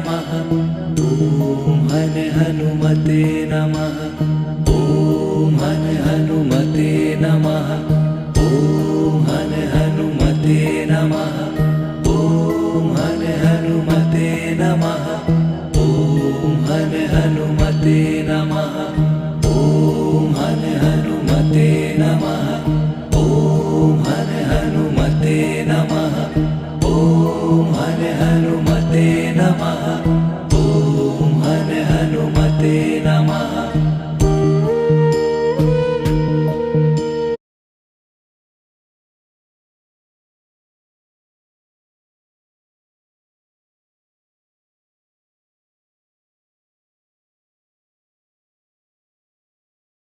नमः। ॐ हन हनुमते नमः। ॐ हन हनुमते नमः। ॐ हन हनुमते नमः। ॐ हन हनुमते नमः। ॐ हन हनुमते नमः। ॐ हन हनुमते नमः। ॐ हन हनुमते